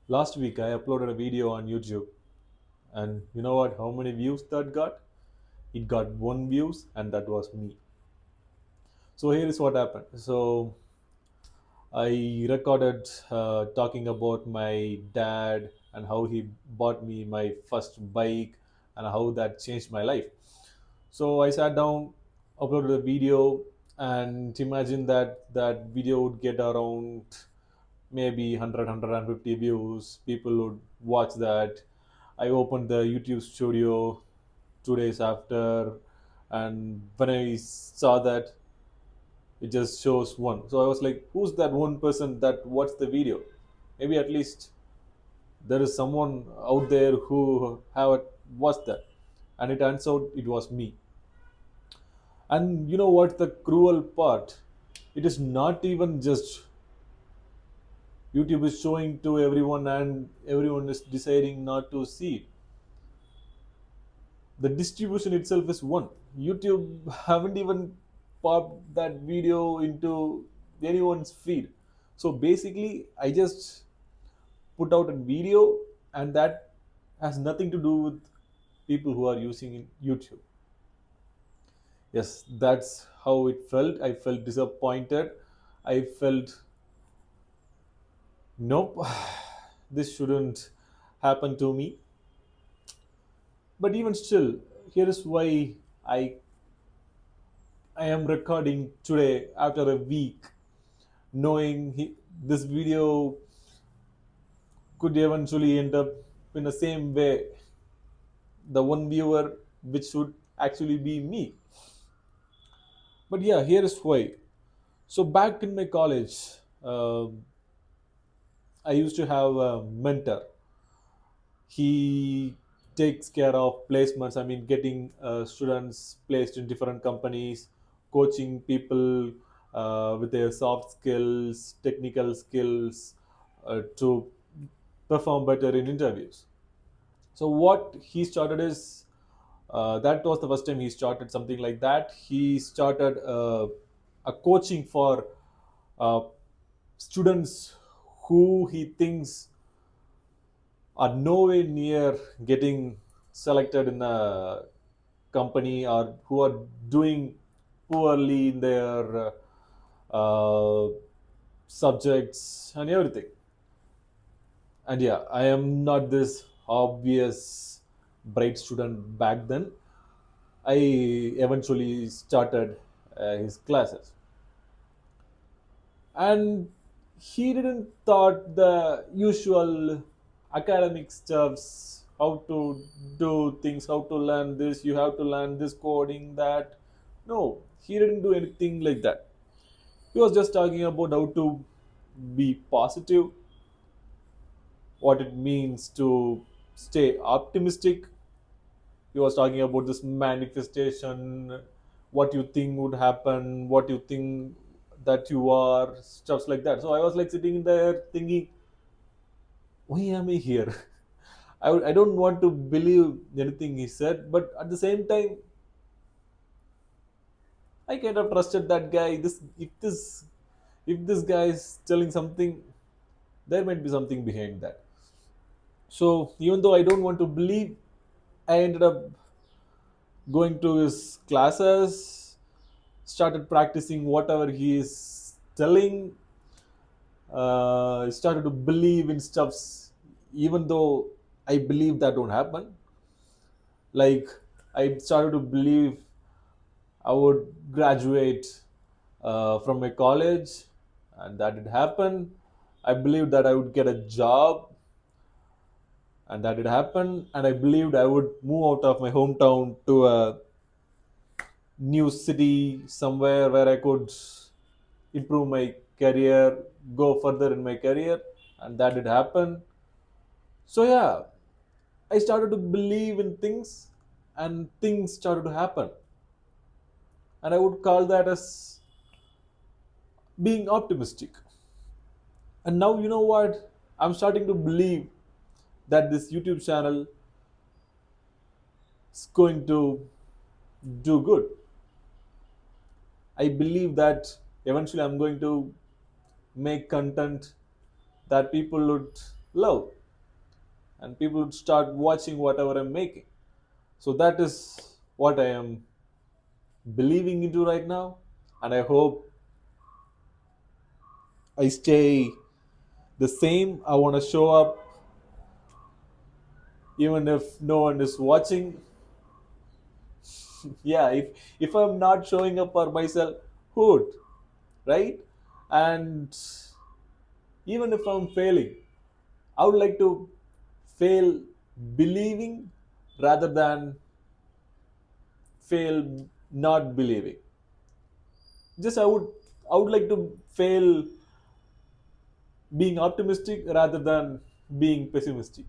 Last week I uploaded a video on YouTube, and you know what? How many views that got? It got one views, and that was me. So here is what happened. So I recorded talking about my dad and how he bought me my first bike and how that changed my life. So I sat down, uploaded a video, and imagine that that video would get around maybe 100 views. People would watch that. I opened the YouTube studio 2 days after, and when I saw that, it just shows one. So I was like, who's that one person that watched the video? Maybe at least there is someone out there who have watched that. And it turns out it was me. And you know what the cruel part? It is not even just YouTube is showing to everyone and everyone is deciding not to see it. The distribution itself is one. YouTube haven't even popped that video into anyone's feed. So basically I just put out a video, and that has nothing to do with people who are using YouTube. Yes, that's how it felt. I felt disappointed. I felt, nope, this shouldn't happen to me. But even still, here is why i I am recording today after a week, knowing this video could eventually end up in the same way, the one viewer, which should actually be me. But yeah, here is why. So back in my college, I used to have a mentor. He takes care of placements. I mean, getting students placed in different companies, coaching people with their soft skills, technical skills, to perform better in interviews. So what he started is, that was the first time he started something like that. He started a coaching for uh, students who he thinks are nowhere near getting selected in a company, or who are doing poorly in their subjects and everything. And yeah, I am not this obvious bright student back then. I eventually started his classes, and he didn't thought the usual academic stuffs, how to do things, how to learn this, you have to learn this coding, that. No, he didn't do anything like that. He was just talking about how to be positive, what it means to stay optimistic. He was talking about this manifestation, what you think would happen, what you think that you are, stuffs like that. So I was like sitting there thinking, why am I here? I don't want to believe anything he said, but at the same time, I kind of trusted that guy. If this guy is telling something, there might be something behind that. So even though I don't want to believe, I ended up going to his classes, started practicing whatever he is telling, started to believe in stuffs, even though I believe that don't happen. Like, I started to believe I would graduate from my college, and that did happen. I believed that I would get a job, and that did happen. And I believed I would move out of my hometown to a new city somewhere where I could improve my career, go further in my career, and that did happen. So yeah, I started to believe in things, and things started to happen, and I would call that as being optimistic. And now, you know what? I'm starting to believe that this YouTube channel is going to do good. I believe that eventually I'm going to make content that people would love, and people would start watching whatever I'm making. So that is what I am believing into right now, and I hope I stay the same. I want to show up even if no one is watching. Yeah, if I'm not showing up for myself, who would, right? And even if I'm failing, I would like to fail believing rather than fail not believing. Just I would like to fail being optimistic rather than being pessimistic.